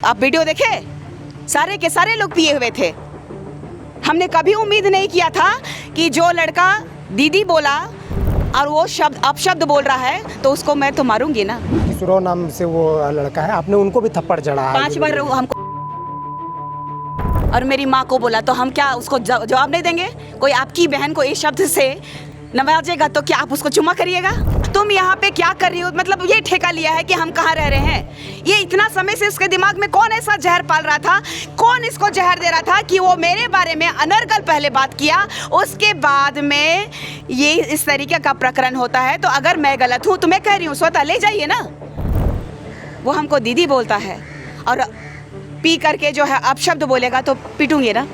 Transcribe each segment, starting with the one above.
आप वीडियो देखे? सारे के सारे लोग पिए हुए थे। हमने कभी उम्मीद नहीं किया था कि जो लड़का दीदी बोला और वो शब्द अपशब्द बोल रहा है तो उसको मैं तो मारूंगी ना। किशोर नाम से वो लड़का है, आपने उनको भी थप्पड़ चढ़ा 5 बार हमको और मेरी माँ को बोला तो हम क्या उसको जवाब नहीं देंगे? कोई आपकी बहन को इस शब्द से नवाजेगा तो क्या आप उसको चुम्मा करिएगा? तुम यहाँ पे क्या कर रही हो? मतलब ये ठेका लिया है कि हम कहाँ रह रहे हैं। ये इतना समय से उसके दिमाग में कौन ऐसा जहर पाल रहा था, कौन इसको जहर दे रहा था कि वो मेरे बारे में अनर्गल पहले बात किया, उसके बाद में ये इस तरीके का प्रकरण होता है। तो अगर मैं गलत हूँ तो मैं कह रही हूँ स्वतः ले जाइए ना। वो हमको दीदी बोलता है और पी करके जो है अपशब्द बोलेगा तो पीटूंगी ना।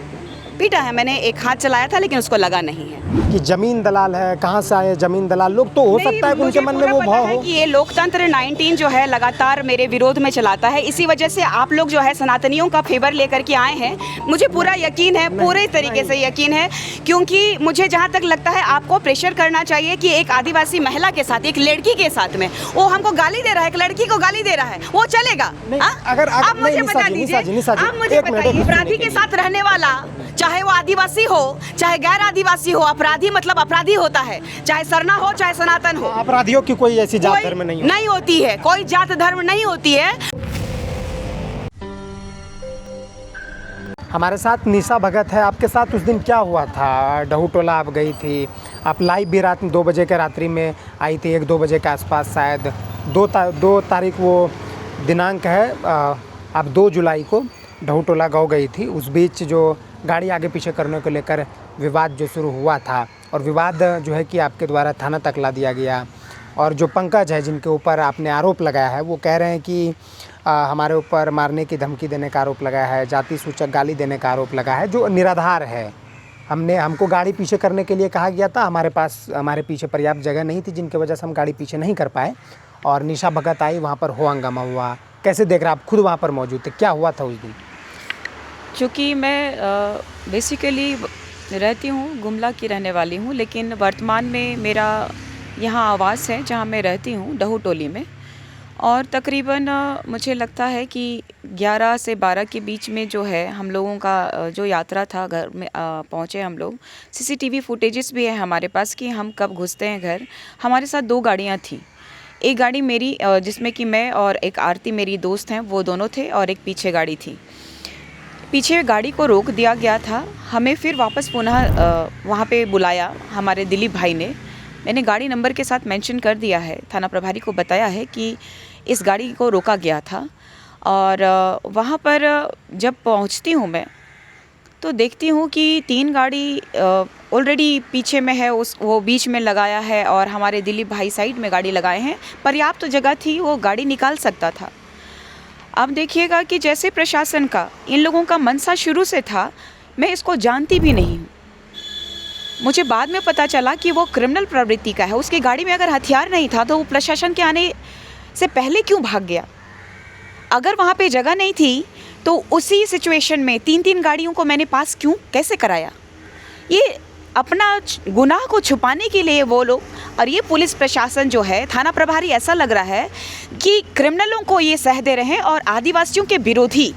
पीटा है मैंने, एक हाथ चलाया था लेकिन उसको लगा नहीं है। कि जमीन दलाल है, कहाँ से आए जमीन दलाल लोग, तो हो सकता है कि उनके मन में वो भाव हो कि ये लोकतंत्र 19 जो है लगातार मेरे विरोध में चलाता है। इसी वजह से आप लोग जो है सनातनियों का फेवर लेकर के आए हैं। मुझे पूरा यकीन है, पूरे तरीके से यकीन है, क्योंकि मुझे जहाँ तक लगता है आपको प्रेशर करना चाहिए कि एक आदिवासी महिला के साथ, एक लड़की के साथ में वो हमको गाली दे रहा है, एक लड़की को गाली दे रहा है, वो चलेगा? अगर आप मुझे बता दीजिए, आप मुझे बताइए, अपराधी के साथ रहने वाला, चाहे वो आदिवासी हो चाहे गैर आदिवासी हो, अपराधी मतलब अपराधी होता है, चाहे सरना हो चाहे सनातन हो। अपराधियों की कोई ऐसी जात धर्म नहीं होती है, कोई जात धर्म नहीं होती है। हमारे साथ निशा भगत है। आपके साथ उस दिन क्या हुआ था? डहू टोला आप गई थी, आप लाइव भी रात में 2 बजे के रात्रि में आई थी, 1-2 बजे के आसपास शायद। 2 तारीख वो दिनांक है, आप 2 जुलाई को डहू टोला गाँव गई थी। उस बीच जो गाड़ी आगे पीछे करने को लेकर विवाद जो शुरू हुआ था, और विवाद जो है कि आपके द्वारा थाना तक ला दिया गया। और जो पंकज है जिनके ऊपर आपने आरोप लगाया है, वो कह रहे हैं कि हमारे ऊपर मारने की धमकी देने का आरोप लगाया है, जाति सूचक गाली देने का आरोप लगा है, जो निराधार है। हमको गाड़ी पीछे करने के लिए कहा गया था, हमारे पीछे पर्याप्त जगह नहीं थी, जिनकी वजह से हम गाड़ी पीछे नहीं कर पाए। और निशा भगत आई, वहाँ पर हो हंगामा हुआ। कैसे देख रहे आप? खुद वहाँ पर मौजूद थे, क्या हुआ था उस दिन? चूँकि मैं बेसिकली रहती हूँ गुमला की रहने वाली हूँ, लेकिन वर्तमान में मेरा यहाँ आवास है जहाँ मैं रहती हूँ डहू टोली में। और तकरीबन मुझे लगता है कि 11 से 12 के बीच में जो है हम लोगों का जो यात्रा था, घर में पहुँचे हम लोग। सीसीटीवी फुटेजेस भी है हमारे पास कि हम कब घुसते हैं घर। हमारे साथ 2 गाड़ियाँ थी। एक गाड़ी मेरी जिसमें कि मैं और एक आरती मेरी दोस्त हैं, वो दोनों थे, और एक पीछे गाड़ी थी। पीछे गाड़ी को रोक दिया गया था, हमें फिर वापस पुनः वहाँ पे बुलाया हमारे दिलीप भाई ने। मैंने गाड़ी नंबर के साथ मेंशन कर दिया है, थाना प्रभारी को बताया है कि इस गाड़ी को रोका गया था। और वहाँ पर जब पहुँचती हूँ मैं तो देखती हूँ कि 3 गाड़ी ऑलरेडी पीछे में है, वो बीच में लगाया है, और हमारे दिलीप भाई साइड में गाड़ी लगाए हैं। पर्याप्त तो जगह थी, वो गाड़ी निकाल सकता था। अब देखिएगा कि जैसे प्रशासन का, इन लोगों का मनसा शुरू से था, मैं इसको जानती भी नहीं हूँ। मुझे बाद में पता चला कि वो क्रिमिनल प्रवृत्ति का है। उसकी गाड़ी में अगर हथियार नहीं था तो वो प्रशासन के आने से पहले क्यों भाग गया? अगर वहाँ पे जगह नहीं थी तो उसी सिचुएशन में 3-3 गाड़ियों को मैंने पास कैसे कराया? ये अपना गुनाह को छुपाने के लिए वो लोग, और ये पुलिस प्रशासन जो है, थाना प्रभारी, ऐसा लग रहा है कि क्रिमिनलों को ये सह दे रहे हैं और आदिवासियों के विरोधी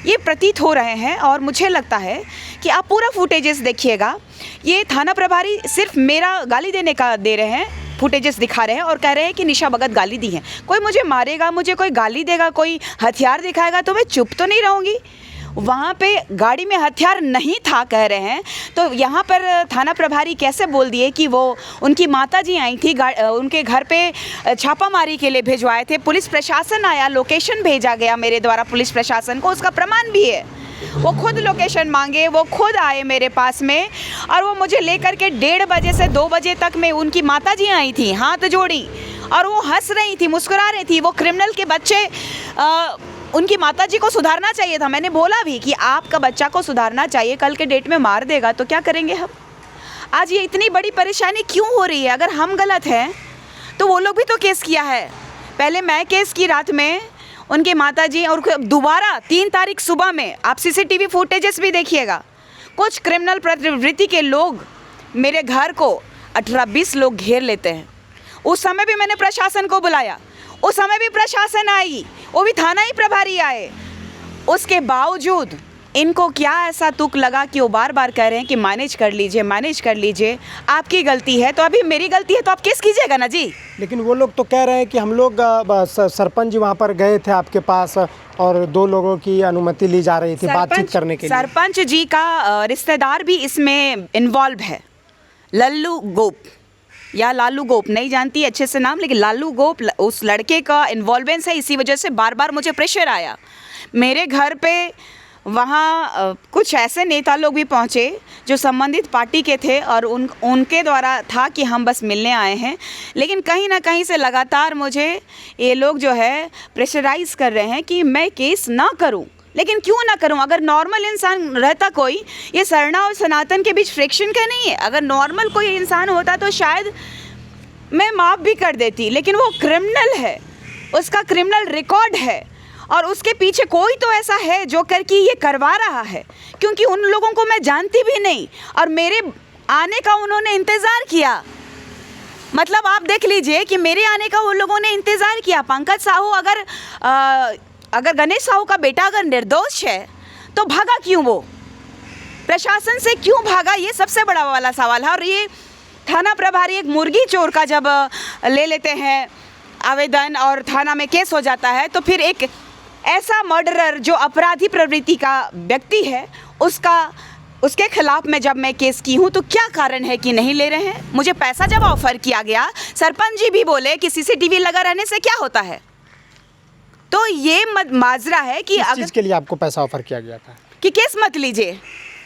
ये प्रतीत हो रहे हैं। और मुझे लगता है कि आप पूरा फुटेजेस देखिएगा, ये थाना प्रभारी सिर्फ मेरा गाली देने का दे रहे हैं, फुटेजेस दिखा रहे हैं और कह रहे हैं कि निशा भगत गाली दी है। कोई मुझे मारेगा, मुझे कोई गाली देगा, कोई हथियार दिखाएगा तो मैं चुप तो नहीं रहूँगी। वहाँ पे गाड़ी में हथियार नहीं था कह रहे हैं, तो यहाँ पर थाना प्रभारी कैसे बोल दिए कि वो उनकी माताजी आई थी, उनके घर पे छापामारी के लिए भिजवाए थे, पुलिस प्रशासन आया, लोकेशन भेजा गया मेरे द्वारा पुलिस प्रशासन को, उसका प्रमाण भी है। वो खुद लोकेशन मांगे, वो खुद आए मेरे पास में, और वो मुझे लेकर के 1:30 बजे से 2 बजे तक में उनकी माताजी आई थी, हाथ जोड़ी, और वो हंस रही थी, मुस्कुरा रही थी। वो क्रिमिनल के बच्चे, उनकी माताजी को सुधारना चाहिए था। मैंने बोला भी कि आपका बच्चा को सुधारना चाहिए, कल के डेट में मार देगा तो क्या करेंगे हम? आज ये इतनी बड़ी परेशानी क्यों हो रही है? अगर हम गलत हैं तो वो लोग भी तो केस किया है। पहले मैं केस की रात में, उनके माताजी, और दोबारा 3 तारीख सुबह में। आप सीसीटीवी फुटेजेस भी देखिएगा। कुछ क्रिमिनल प्रवृत्ति के लोग मेरे घर को 18-20 लोग घेर लेते हैं। उस समय भी मैंने प्रशासन को बुलाया, उस समय भी प्रशासन आई, वो भी थाना ही प्रभारी आए। उसके बावजूद इनको क्या ऐसा तुक लगा कि वो बार बार कह रहे हैं कि मैनेज कर लीजिए, आपकी गलती है तो अभी मेरी गलती है तो आप केस कीजिएगा ना जी। लेकिन वो लोग तो कह रहे हैं कि हम लोग सरपंच जी वहाँ पर गए थे आपके पास और 2 लोगों की अनुमति ली जा रही थी बातचीत करने के लिए। सरपंच जी का रिश्तेदार भी इसमें इन्वॉल्व है, लल्लू गोप या लालू गोप, नहीं जानती अच्छे से नाम, लेकिन लालू गोप उस लड़के का इन्वॉल्वेंस है। इसी वजह से बार बार मुझे प्रेशर आया मेरे घर पे। वहाँ कुछ ऐसे नेता लोग भी पहुँचे जो संबंधित पार्टी के थे और उनके द्वारा था कि हम बस मिलने आए हैं, लेकिन कहीं ना कहीं से लगातार मुझे ये लोग जो है प्रेशराइज़ कर रहे हैं कि मैं केस ना करूं। लेकिन क्यों ना करूं? अगर नॉर्मल इंसान रहता कोई, ये सरना और सनातन के बीच फ्रिक्शन का नहीं है। अगर नॉर्मल कोई इंसान होता तो शायद मैं माफ़ भी कर देती, लेकिन वो क्रिमिनल है, उसका क्रिमिनल रिकॉर्ड है और उसके पीछे कोई तो ऐसा है जो करके ये करवा रहा है, क्योंकि उन लोगों को मैं जानती भी नहीं और मेरे आने का उन्होंने इंतज़ार किया। मतलब आप देख लीजिए कि मेरे आने का उन लोगों ने इंतज़ार किया। पंकज साहू अगर गणेश साहू का बेटा अगर निर्दोष है तो भागा क्यों? वो प्रशासन से क्यों भागा? ये सबसे बड़ा वाला सवाल है। और ये थाना प्रभारी एक मुर्गी चोर का जब ले लेते हैं आवेदन और थाना में केस हो जाता है, तो फिर एक ऐसा मर्डरर जो अपराधी प्रवृत्ति का व्यक्ति है उसके खिलाफ में जब मैं केस की हूँ तो क्या कारण है कि नहीं ले रहे हैं? मुझे पैसा जब ऑफर किया गया, सरपंच जी भी बोले कि सीसीटीवी लगा रहने से क्या होता है, तो ये माजरा है कि किस चीज़ के लिए आपको पैसा ऑफर किया गया था कि केस मत लीजिए।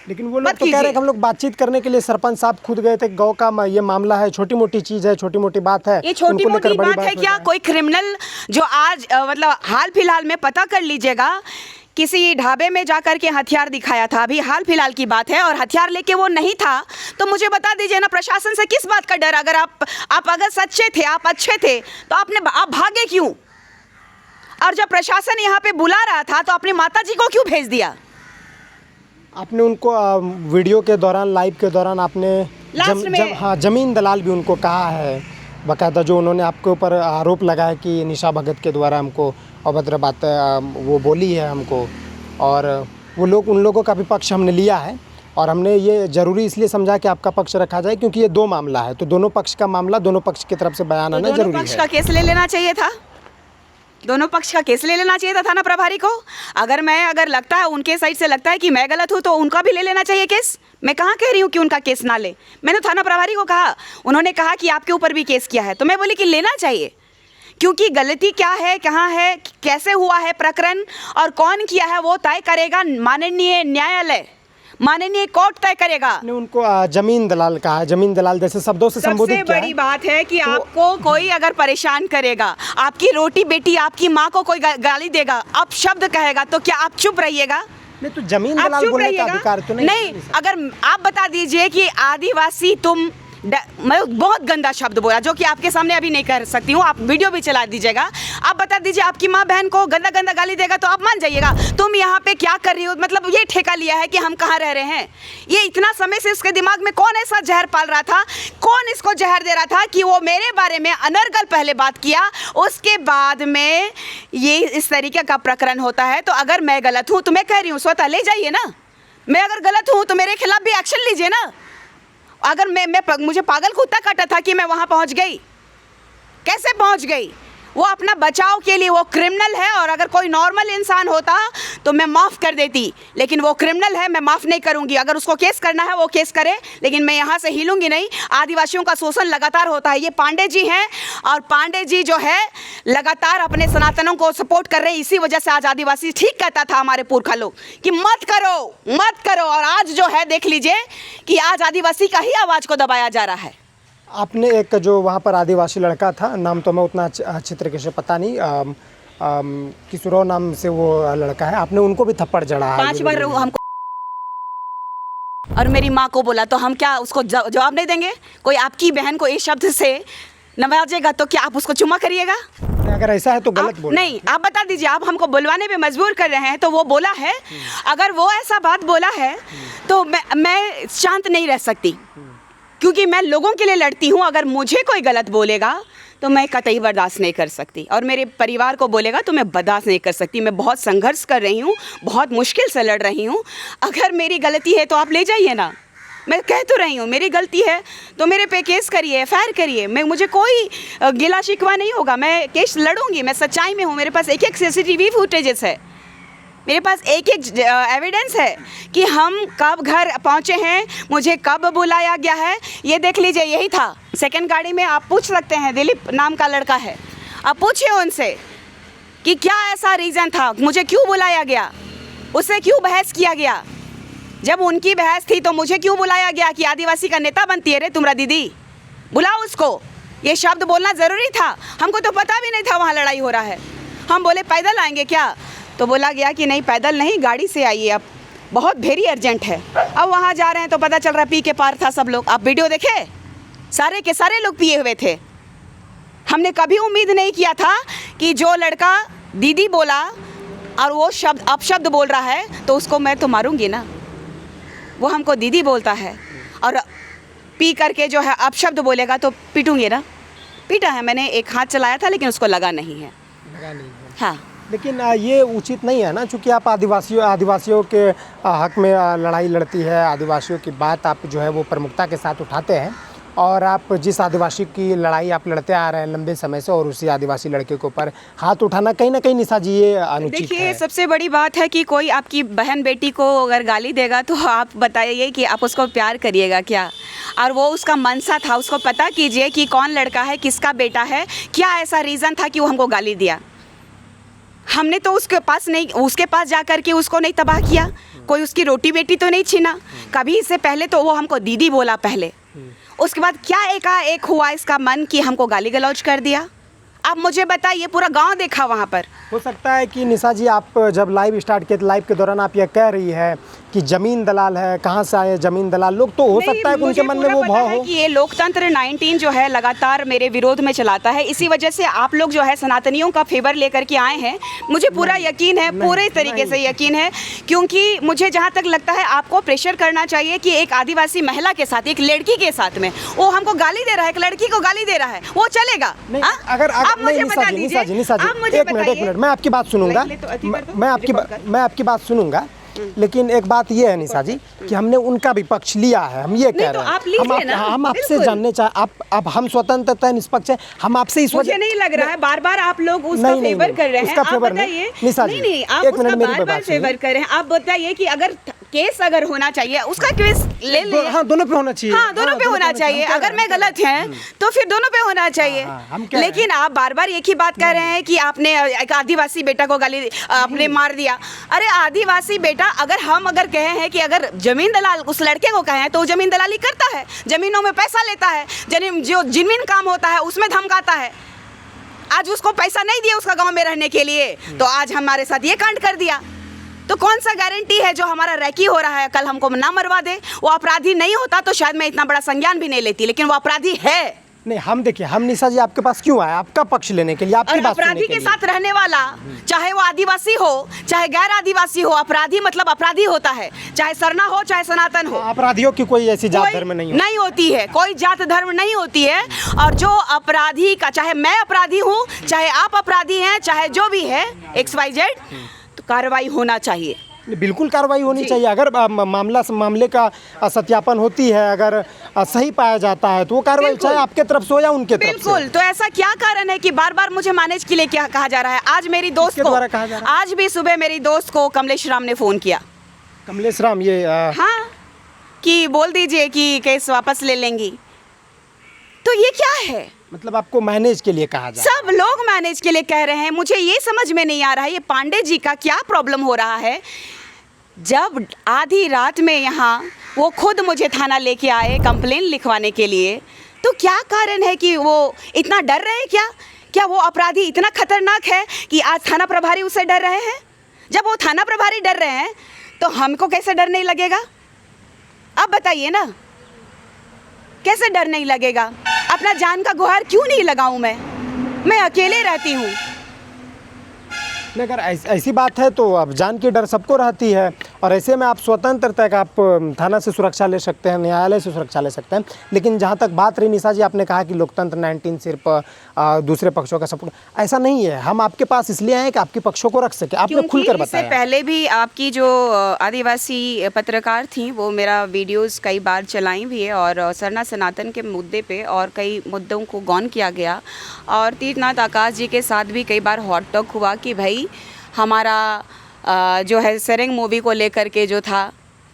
लेकिन वो लोग तो कह रहे हैं कि हम लोग बातचीत करने के लिए सरपंच साहब खुद गए थे। गाँव का ये मामला है, छोटी मोटी चीज़ है, छोटी मोटी बात है, ये छोटी मोटी बात है क्या? कोई क्रिमिनल जो आज मतलब हाल फिलहाल में पता कर लीजिएगा, किसी ढाबे में जाकर के हथियार दिखाया था, अभी हाल फिलहाल की बात है, और हथियार लेके वो नहीं था, तो मुझे बता दीजिए ना, प्रशासन से किस बात का डर? अगर आप अगर सच्चे थे, आप अच्छे थे, तो आप भागे क्यों? और जब प्रशासन यहाँ पे बुला रहा था तो अपनी माताजी को क्यों भेज दिया? आपने उनको वीडियो के दौरान, लाइव के दौरान आपने जमीन दलाल भी उनको कहा है बाकायदा, जो उन्होंने आपके ऊपर आरोप लगाया कि निशा भगत के द्वारा हमको अभद्र बात वो बोली है हमको, और उन लोगों का भी पक्ष हमने लिया है और हमने ये ज़रूरी इसलिए समझा कि आपका पक्ष रखा जाए क्योंकि ये 2 मामला है, तो दोनों पक्ष का मामला, दोनों पक्ष की तरफ से बयान आना जरूरी है। दोनों पक्ष का केस ले लेना चाहिए था, दोनों पक्ष का केस ले लेना चाहिए था थाना प्रभारी को। अगर लगता है, उनके साइड से लगता है कि मैं गलत हूँ, तो उनका भी ले लेना चाहिए केस। मैं कहाँ कह रही हूँ कि उनका केस ना ले, मैंने थाना प्रभारी को कहा, उन्होंने कहा कि आपके ऊपर भी केस किया है, तो मैं बोली कि लेना चाहिए, क्योंकि गलती क्या है, कहाँ है, कैसे हुआ है प्रकरण और कौन किया है वो तय करेगा माननीय न्यायालय, माननीय कोर्ट तय करेगा। ने उनको जमीन दलाल कहा, जमीन दलाल जैसे शब्दों से संबोधित किया। सबसे बड़ी बात है कि आपको कोई अगर परेशान करेगा, आपकी रोटी बेटी, आपकी माँ को कोई गाली देगा, आप शब्द कहेगा, तो क्या आप चुप रहिएगा? नहीं, तो जमीन दलाल बोलने का अधिकार तो नहीं। अगर आप बता दीजिए कि आदिवासी तुम, मैं बहुत गंदा शब्द बोला जो कि आपके सामने अभी नहीं कर सकती हूँ, आप वीडियो भी चला दीजिएगा, आप बता दीजिए आपकी माँ बहन को गंदा गंदा गाली देगा तो आप मान जाइएगा? तुम यहाँ पे क्या कर रही हो? मतलब ये ठेका लिया है कि हम कहाँ रह रहे हैं? ये इतना समय से इसके दिमाग में कौन ऐसा जहर पाल रहा था, कौन इसको जहर दे रहा था कि वो मेरे बारे में अनर्गल पहले बात किया, उसके बाद में ये इस तरीके का प्रकरण होता है? तो अगर मैं गलत हूँ तो मैं कह रही हूँ स्वतः ले जाइए ना, मैं अगर गलत हूँ तो मेरे खिलाफ भी एक्शन लीजिए ना। अगर मुझे पागल कुत्ता काटा था कि मैं वहाँ पहुँच गई, कैसे पहुँच गई? वो अपना बचाव के लिए, वो क्रिमिनल है, और अगर कोई नॉर्मल इंसान होता तो मैं माफ़ कर देती, लेकिन वो क्रिमिनल है, मैं माफ़ नहीं करूँगी। अगर उसको केस करना है वो केस करे, लेकिन मैं यहाँ से हिलूंगी नहीं। आदिवासियों का शोषण लगातार होता है। ये पांडे जी हैं, और पांडे जी जो है लगातार अपने सनातनों को सपोर्ट कर रहे हैं। इसी वजह से आज आदिवासी ठीक कहता था हमारे पुरखा लोग कि मत करो मत करो, और आज जो है देख लीजिए कि आज आदिवासी का ही आवाज़ को दबाया जा रहा है। आपने एक जो वहाँ पर आदिवासी लड़का था, नाम तो मैं उतना अच्छी तरीके से पता नहीं, किशोर नाम से वो लड़का है, आपने उनको भी थप्पड़ जड़ा है 5 बार हमको, और मेरी माँ को बोला, तो हम क्या उसको जवाब नहीं देंगे? कोई आपकी बहन को इस शब्द से नवाजेगा तो क्या आप उसको चुम्मा करिएगा? अगर ऐसा है तो गलत बोला। नहीं, आप बता दीजिए, आप हमको बुलवाने पे मजबूर कर रहे हैं, तो वो बोला है, अगर वो ऐसा बात बोला है तो मैं शांत नहीं रह सकती, क्योंकि मैं लोगों के लिए लड़ती हूँ। अगर मुझे कोई गलत बोलेगा तो मैं कतई बर्दाश्त नहीं कर सकती, और मेरे परिवार को बोलेगा तो मैं बर्दाश्त नहीं कर सकती। मैं बहुत संघर्ष कर रही हूँ, बहुत मुश्किल से लड़ रही हूँ। अगर मेरी गलती है तो आप ले जाइए ना, मैं कह तो रही हूँ मेरी गलती है तो मेरे पे केस करिए, FIR करिए, मुझे कोई गिला शिकवा नहीं होगा, मैं केस लड़ूंगी, मैं सच्चाई में हूँ। मेरे पास एक CCTV फुटेजेस है, मेरे पास एक एविडेंस है कि हम कब घर पहुँचे हैं, मुझे कब बुलाया गया है, ये देख लीजिए, यही था। सेकंड गाड़ी में आप पूछ सकते हैं, दिलीप नाम का लड़का है, आप पूछिए उनसे कि क्या ऐसा रीज़न था, मुझे क्यों बुलाया गया, उससे क्यों बहस किया गया। जब उनकी बहस थी तो मुझे क्यों बुलाया गया कि आदिवासी का नेता बनती है रे तुम्हारा दीदी, बुलाओ उसको। ये शब्द बोलना ज़रूरी था, हमको तो पता भी नहीं था वहाँ लड़ाई हो रहा है। हम बोले पैदल आएंगे क्या, तो बोला गया कि नहीं पैदल नहीं, गाड़ी से आइए, अब बहुत वेरी अर्जेंट है। अब वहाँ जा रहे हैं तो पता चल रहा है पी के पार था सब लोग। आप वीडियो देखे, सारे के सारे लोग पिए हुए थे। हमने कभी उम्मीद नहीं किया था कि जो लड़का दीदी बोला और वो शब्द अपशब्द बोल रहा है तो उसको मैं तो मारूंगी ना। वो हमको दीदी बोलता है और पी करके जो है अपशब्द बोलेगा तो पीटूंगी ना। पीटा है मैंने, एक हाथ चलाया था लेकिन उसको लगा नहीं है। हाँ, लेकिन ये उचित नहीं है ना, चूँकि आप आदिवासियों के हक में लड़ाई लड़ती है, आदिवासियों की बात आप जो है वो प्रमुखता के साथ उठाते हैं, और आप जिस आदिवासी की लड़ाई आप लड़ते आ रहे हैं लंबे समय से, और उसी आदिवासी लड़के के ऊपर हाथ उठाना कहीं ना कहीं निशा जी ये अनुचित है। देखिए, सबसे बड़ी बात है कि कोई आपकी बहन बेटी को अगर गाली देगा तो आप बताइए कि आप उसको प्यार करिएगा क्या। और वो उसका मनसा था, उसको पता कीजिए कि कौन लड़का है, किसका बेटा है, क्या ऐसा रीज़न था कि वो हमको गाली दिया। हमने तो उसके पास जा कर के उसको नहीं तबाह किया, कोई उसकी रोटी बेटी तो नहीं छीना कभी। इससे पहले तो वो हमको दीदी बोला पहले, उसके बाद क्या एकाएक हुआ इसका मन कि हमको गाली गलौज कर दिया। आप मुझे बताइए, पूरा गांव देखा वहाँ पर। हो सकता है कि निशा जी आप जब लाइव स्टार्ट किए, लाइव के दौरान आप यह कह रही है कि ज़मीन दलाल है, कहाँ से आए ज़मीन दलाल लोग, तो हो सकता है कि उनके मन में वो भाव हो कि ये लोकतंत्र 19 जो है लगातार मेरे विरोध में चलाता है। इसी वजह से आप लोग जो है सनातनियों का फेवर लेकर के आए हैं। मुझे पूरा यकीन है, पूरे तरीके से यकीन है, क्योंकि मुझे जहाँ तक लगता है आपको प्रेशर करना चाहिए कि एक आदिवासी महिला के साथ, एक लड़की के साथ में वो हमको गाली दे रहा है, एक लड़की को गाली दे रहा है, वो चलेगा? अगर निशा जी एक मिनट मैं आपकी बात सुनूंगा, मैं आपकी बात सुनूंगा, लेकिन एक बात ये है निशा जी कि हमने उनका भी पक्ष लिया है। हम ये कह रहे हैं, हम आपसे जानने चाहे, आप हम स्वतंत्रता निष्पक्ष हैं, हम आपसे इस मुझे नहीं लग रहा है बार बार आप लोग उसका फेवर कर रहे हैं। आप बताइए, नहीं आप उसका बार बार फेवर कर रहे हैं। आप बताइए कि अगर केस अगर होना चाहिए उसका केस ले ले। हाँ, दोनों पे होना चाहिए। हाँ, दोनों पे होना चाहिए। अगर मैं गलत है तो फिर दोनों पे होना चाहिए। लेकिन आप बार बार एक ही बात कह रहे हैं कि आपने एक आदिवासी बेटा को गाली आपने मार दिया। अरे आदिवासी बेटा, अगर कहे हैं कि अगर जमीन दलाल उस लड़के को कहे तो जमीन दलाली करता है, जमीनों में पैसा लेता है, जो जमीन काम होता है उसमें धमकाता है। आज उसको पैसा नहीं दिया उसका गाँव में रहने के लिए, तो आज हमारे साथ ये कांड कर दिया। तो कौन सा गारंटी है जो हमारा रैकी हो रहा है कल हमको ना मरवा दे? वो अपराधी नहीं होता तो शायद मैं इतना बड़ा संज्ञान भी नहीं लेती, लेकिन वो अपराधी है। नहीं, हम देखिए, हम निशा जी आपके पास क्यों आए? आपका पक्ष लेने के लिए, आपकी बात सुनने के लिए। अपराधी के साथ रहने वाला, चाहे वो आदिवासी हो चाहे गैर आदिवासी हो, अपराधी मतलब अपराधी होता है, चाहे सरना हो चाहे सनातन हो। अपराधियों की कोई ऐसी जात धर्म नहीं होती है, कोई जात धर्म नहीं होती है। और जो अपराधी का, चाहे मैं अपराधी हूँ, चाहे आप अपराधी हैं, चाहे जो भी है XYZ, तो कार्रवाई होना चाहिए। बिल्कुल कार्रवाई होनी चाहिए। अगर मामले का सत्यापन होती है, अगर सही पाया जाता है तो वो कार्रवाई चाहे आपके तरफ से हो या उनके तरफ से। बिल्कुल। तो ऐसा क्या कारण है कि बार बार मुझे मैनेज के लिए क्या कहा जा रहा है? आज मेरी दोस्त को, आज भी सुबह मेरी दोस्त को कमलेश राम ने फ़ोन किया। कमलेश राम ये हाँ, कि बोल दीजिए कि केस वापस ले लेंगी। तो ये क्या है? मतलब आपको मैनेज के लिए कहा जा रहा है? सब लोग मैनेज के लिए कह रहे हैं। मुझे ये समझ में नहीं आ रहा है ये पांडे जी का क्या प्रॉब्लम हो रहा है। जब आधी रात में यहाँ वो खुद मुझे थाना लेके आए कंप्लेन लिखवाने के लिए, तो क्या कारण है कि वो इतना डर रहे हैं? क्या वो अपराधी इतना खतरनाक है कि आज थाना प्रभारी उससे डर रहे हैं? जब वो थाना प्रभारी डर रहे हैं तो हमको कैसे डर नहीं लगेगा? आप बताइए ना, कैसे डर नहीं लगेगा? अपना जान का गुहार क्यों नहीं लगाऊं मैं अकेले रहती हूँ। नहीं, अगर ऐसी बात है तो अब जान की डर सबको रहती है, और ऐसे में आप स्वतंत्रता है कि आप थाना से सुरक्षा ले सकते हैं, न्यायालय से सुरक्षा ले सकते हैं। लेकिन जहाँ तक बात रही निशा जी, आपने कहा कि लोकतंत्र 19 सिर्फ दूसरे पक्षों का सपोर्ट, ऐसा नहीं है। हम आपके पास इसलिए आए कि आपके पक्षों को रख सके, आपने खुलकर इससे बताया। पहले भी आपकी जो आदिवासी पत्रकार थी वो मेरा वीडियोस कई बार चलाई भी है, और सरना सनातन के मुद्दे पे और कई मुद्दों को गौन किया गया, और तीर्थनाथ आकाश जी के साथ भी कई बार हॉट टॉक हुआ कि भाई हमारा जो है सेरेंग मूवी को लेकर के जो था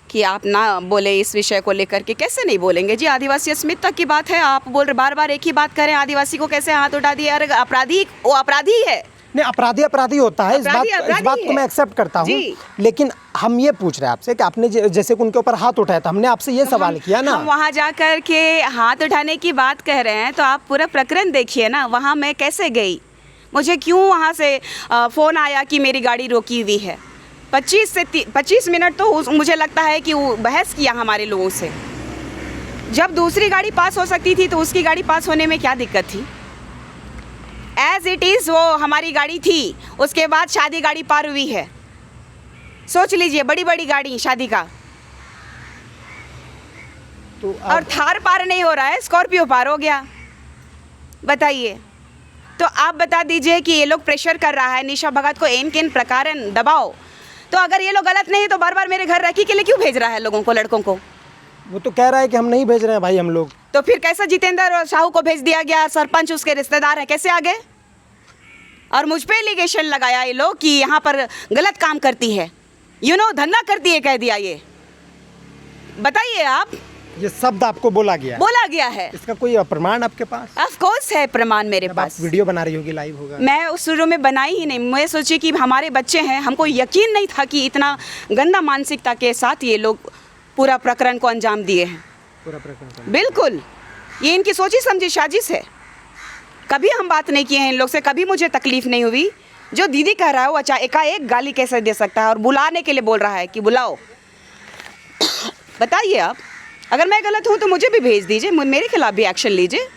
कि आप ना बोले इस विषय को लेकर के। कैसे नहीं बोलेंगे जी, आदिवासी अस्मिता की बात है। आप बोल रहे बार बार एक ही बात करें, आदिवासी को कैसे हाथ उठा दिया? अरे अपराधी वो अपराधी है। नहीं, अपराधी होता है, इस बात को मैं एक्सेप्ट करता हूँ। लेकिन हम ये पूछ रहे हैं आपसे कि आपने जैसे उनके ऊपर हाथ उठाया था, हमने आपसे ये सवाल किया ना। हम वहाँ जा कर के हाथ उठाने की बात कह रहे हैं, तो आप पूरा प्रकरण देखिए ना। वहाँ मैं कैसे गई, मुझे क्यों वहाँ से फ़ोन आया कि मेरी गाड़ी रोकी हुई है। 25 मिनट तो मुझे लगता है कि वो बहस किया हमारे लोगों से। जब दूसरी गाड़ी पास हो सकती थी तो उसकी गाड़ी पास होने में क्या दिक्कत थी? एज इट इज़ वो हमारी गाड़ी थी, उसके बाद शादी गाड़ी पार हुई है। सोच लीजिए, बड़ी बड़ी गाड़ी शादी का, तो और थार पार नहीं हो रहा है, स्कॉर्पियो पार हो गया। बताइए, तो आप बता दीजिए कि ये लोग प्रेशर कर रहा है निशा भगत को इन किन प्रकार दबाओ। तो अगर ये लोग गलत नहीं तो बार बार मेरे घर रखी के लिए क्यों भेज रहा है लोगों को, लड़कों को? वो तो कह रहा है कि हम नहीं भेज रहे हैं भाई हम लोग। तो फिर कैसे जितेंद्र और साहू को भेज दिया गया? सरपंच उसके रिश्तेदार हैं, कैसे आ गए? और मुझ पे एलिगेशन लगाया ये लोग कि यहाँ पर गलत काम करती है, धंधा करती है, कह दिया। ये बताइए आप, ये शब्द आपको बोला गया है। इसका कोई प्रमाण आपके पास? ऑफ कोर्स है प्रमाण मेरे पास। वीडियो बना रही होगी, लाइव होगा। मैं उस शुरू में बनाई ही नहीं। मैं सोची कि हमारे बच्चे हैं, हमको यकीन नहीं था कि इतना गंदा मानसिकता के साथ ये लोग पूरा प्रकरण को अंजाम दिए हैं। पूरा प्रकरण बिल्कुल, ये इनकी सोची समझी साजिश है। कभी हम बात नहीं किए हैं इन लोग से, कभी मुझे तकलीफ नहीं हुई। जो दीदी कह रहा है वो अच्छा एकाएक गाली कैसे दे सकता है, और बुलाने के लिए बोल रहा है कि बुलाओ। बताइए आप, अगर मैं गलत हूँ तो मुझे भी भेज दीजिए, मेरे खिलाफ भी एक्शन लीजिए।